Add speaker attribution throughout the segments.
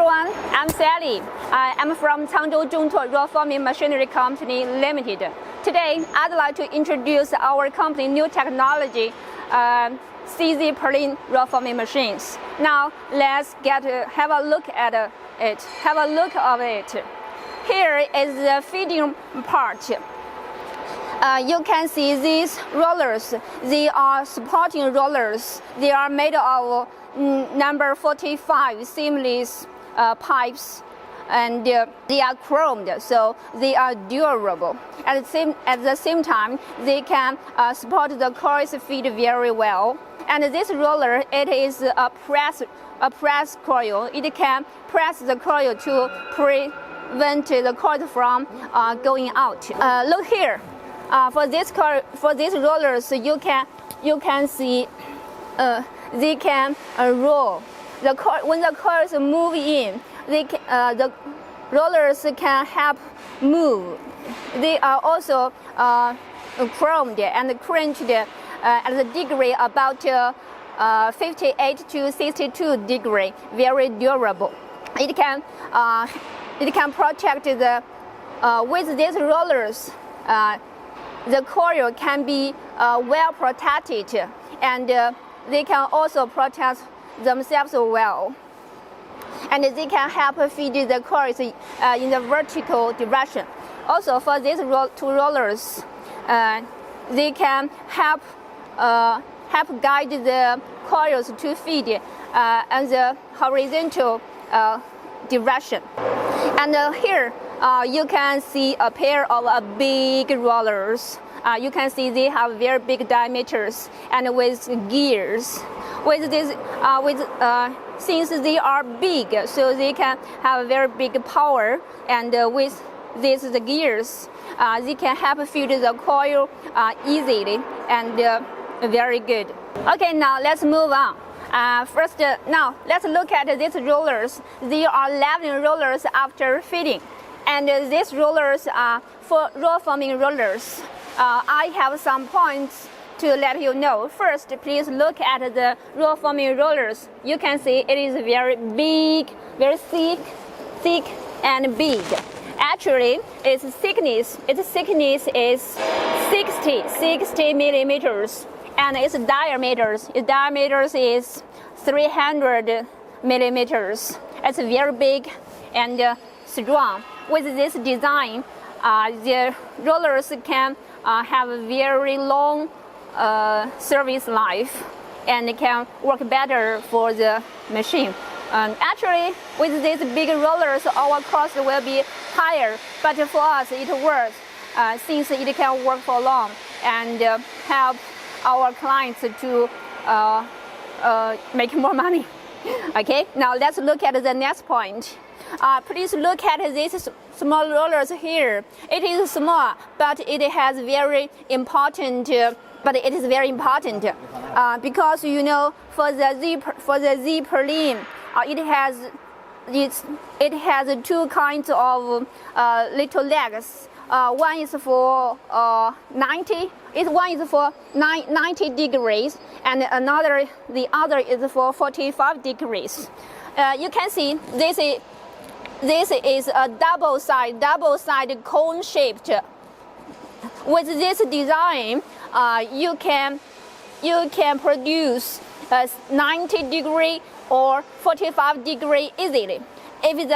Speaker 1: everyone, I'm Sally. I'm from Cangzhou zhongtuo roll forming machinery company limited. Today, I'd like to introduce our company new technology, CZ purlin roll forming machines. Now, let's have a look at it. Have a look of it. Here is the feeding part. You can see these rollers. They are supporting rollers. They are made of number 45 seamless pipes, and they are chromed, so they are durable. At the same time, they can support the chorus feed very well. And this roller, it is a press coil. It can press the coil to prevent the cord from going out. Look here. For these rollers, you can see they can roll. When the coils move in, the rollers can help move. They are also chromed and crunched at the degree about 58 to 62 degree, very durable. It can protect with these rollers. The coil can be well protected, and they can also protect themselves well. And they can help feed the coils in the vertical direction. Also, for these two rollers, they can help guide the coils to feed in the horizontal direction. And here, you can see a pair of big rollers. You can see they have very big diameters and with gears. Since they are big, so they can have very big power, and with the gears, they can help feed the coil easily and very good. Okay, now let's move on. Now let's look at these rollers. They are leveling rollers after feeding. And these rollers are for roll forming rollers. I have some points to let you know. First, please look at the roll forming rollers. You can see it is very big, very thick and big. Actually, its thickness is 60 millimeters, and its diameter is 300 millimeters. It's very big and strong. With this design, the rollers can have a very long service life and can work better for the machine. Actually, with these big rollers, our cost will be higher, but for us it works since it can work for long and help our clients to make more money. Okay, now let's look at the next point. Please look at these small rollers here. It is small, but it is very important. Because you know, for the Z purlin, it has two kinds of little legs. One is for 90 degrees, and the other is for 45 degrees. You can see this is a double side cone shaped. With this design, you can produce 90 degree or 45 degree easily. If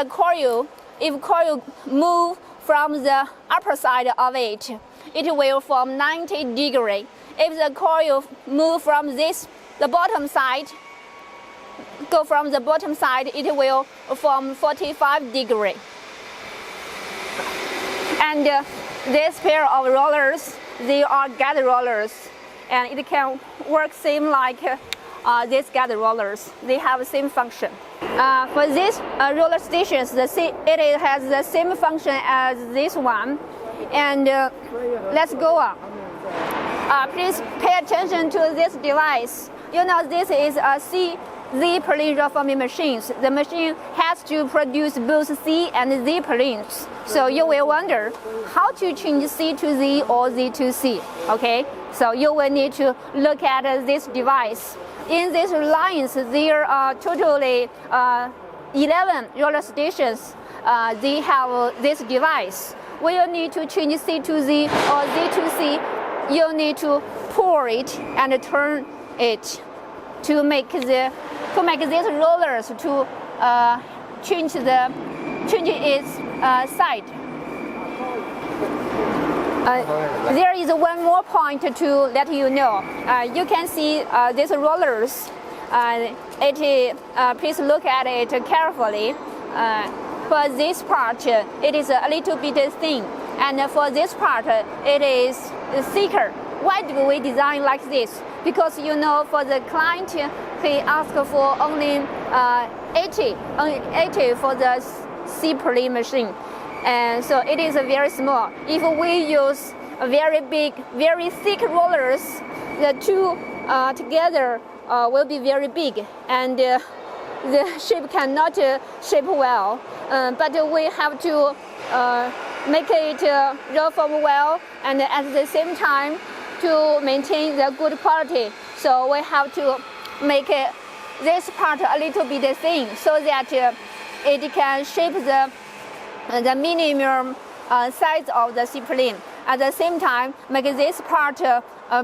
Speaker 1: coil move from the upper side of it, it will form 90 degree. If the coil move from the bottom side, it will form 45 degree. And this pair of rollers, they are guide rollers, and it can work same like these guide rollers. They have the same function. For these roller stations, it has the same function as this one. And let's go on. Please pay attention to this device. You know, this is a Z purlin roll forming machines. The machine has to produce both C and Z purlins. So you will wonder how to change C to Z or Z to C. Okay, so you will need to look at this device. In these lines, there are totally 11 roller stations, they have this device. When you need to change C to Z or Z to C, you need to pull it and turn it to make these rollers to change its side. There is one more point to let you know. You can see these rollers. Please look at it carefully. For this part, it is a little bit thin, and for this part, it is thicker. Why do we design like this? Because for the client, he asks for only 80 for the C purlin machine, and so it is very small. If we use very big, very thick rollers, the two together will be very big, and the shape cannot shape well. But we have to make it roll form well, and at the same time to maintain the good quality. So we have to make this part a little bit thin so that it can shape the minimum size of the C purlin. At the same time, make this part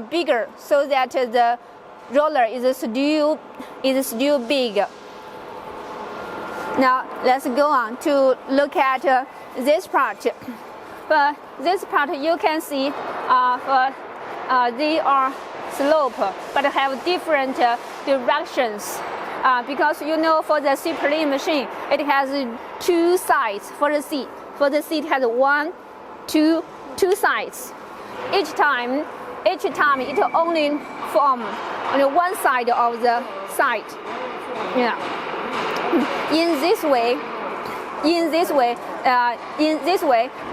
Speaker 1: bigger so that the roller is still big. Now let's go on to look at this part. For this part, you can see they are slope but have different directions. Because for the C purlin machine, it has two sides for the seat. For the seat, it has two sides. Each time it only form on one side of the side. Yeah. In this way,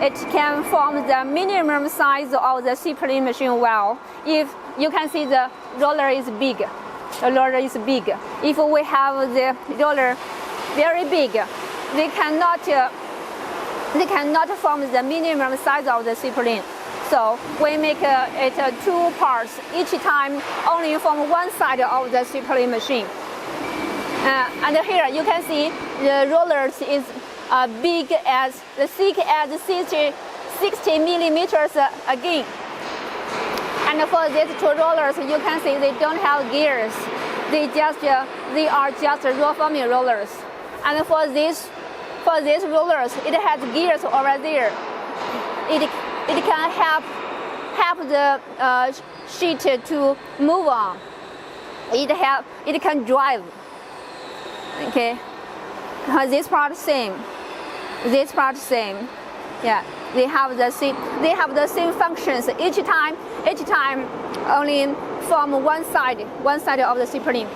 Speaker 1: it can form the minimum size of the C purlin machine well. If you can see the roller is big, If we have the roller very big, they cannot form the minimum size of the C purlin. So we make it two parts. Each time only form one side of the C purlin machine. And here you can see the rollers is thick as 60 millimeters again. And for these two rollers, you can see they don't have gears. They are just roll forming rollers. And for these rollers, it has gears over there. It can help the sheet to move on. It can drive. Okay, this part same. Yeah, they have the same functions. Each time only from one side of the C purlin.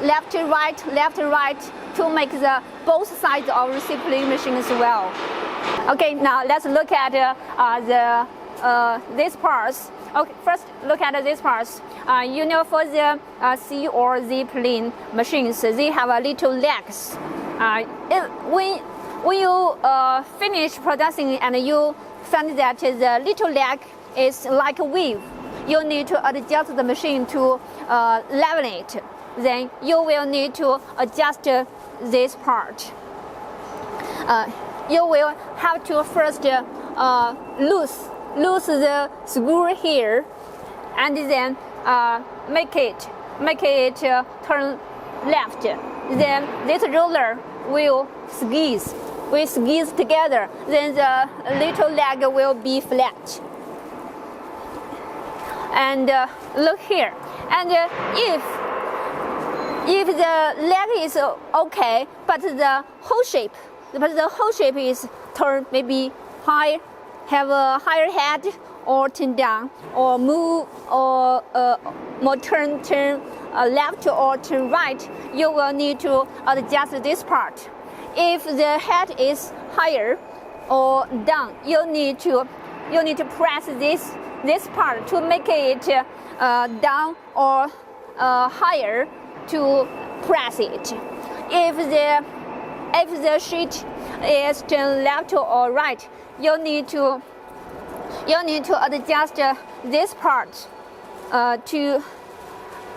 Speaker 1: Left to right to make the both sides of the C purlin machine as well. Okay, now let's look at these parts. Okay, first look at these parts. For the C or Z purlin machines, they have a little legs. When you finish producing and you find that the little leg is like a wave, you need to adjust the machine to level it. Then you will need to adjust this part. You will have to first loose the screw here, and then make it turn left. Then this roller will squeeze. We squeeze together. Then the little leg will be flat. And look here. And if the leg is okay, but the whole shape is turned maybe high, have a higher head, or turn down, or move, or more turn left or turn right, you will need to adjust this part. If the head is higher or down, you need to press this part to make it down or higher to press it. If the sheet is turned left or right, you need to adjust this part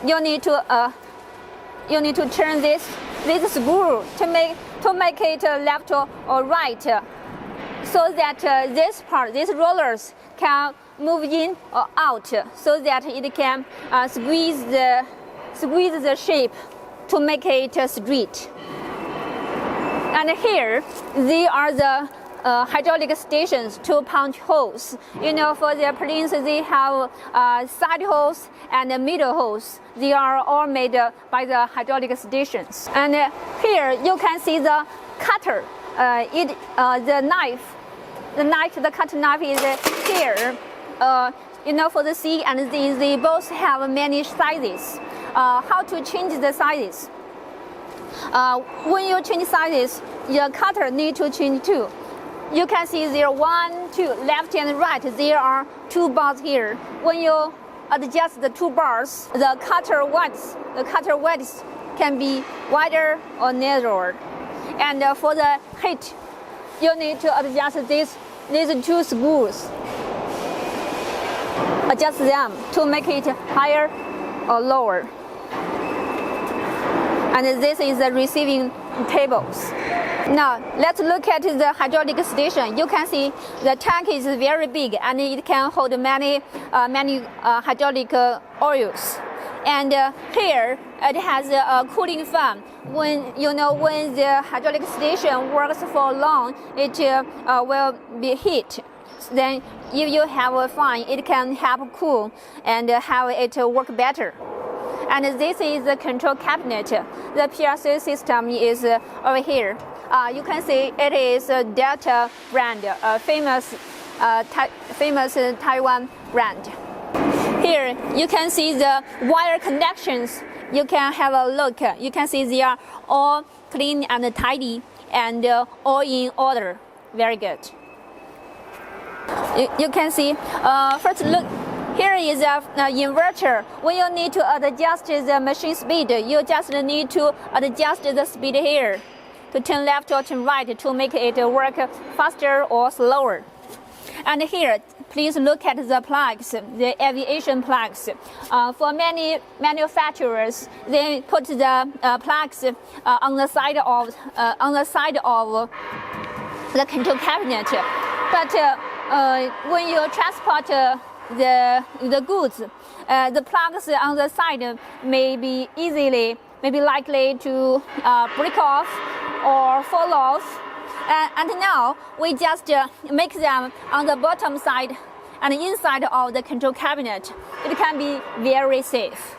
Speaker 1: you need to turn this this screw to make it left or right, so that these rollers can move in or out, so that it can squeeze the shape to make it straight. And here, they are the hydraulic stations, 2-punch holes. For the purlins, they have side holes and middle holes. They are all made by the hydraulic stations. And here you can see the cutter. The cut knife is here. For the C and Z, they both have many sizes. How to change the sizes? When you change sizes, your cutter need to change too. You can see there 1, 2, left and right. There are 2 bars here. When you adjust the 2 bars, the cutter width can be wider or narrower. And for the height, you need to adjust these 2 screws. Adjust them to make it higher or lower. And this is the receiving tables. Now, let's look at the hydraulic station. You can see the tank is very big and it can hold many hydraulic oils. And here it has a cooling fan. When the hydraulic station works for long, it will be heat. Then if you have a fan, it can help cool and have it work better. And this is the control cabinet. The PLC system is over here. You can see it is a Delta brand, a famous Taiwan brand. Here you can see the wire connections. You can have a look. You can see they are all clean and tidy and all in order. Very good. You can see, first look, here is an inverter. When you need to adjust the machine speed, you just need to adjust the speed here to turn left or turn right to make it work faster or slower. And here, please look at the plugs, the aviation plugs. For many manufacturers, they put the plugs on the side of the control cabinet. But when you transport the goods, the plugs on the side may be likely to break off or fall off. And now we just make them on the bottom side and inside of the control cabinet. It can be very safe.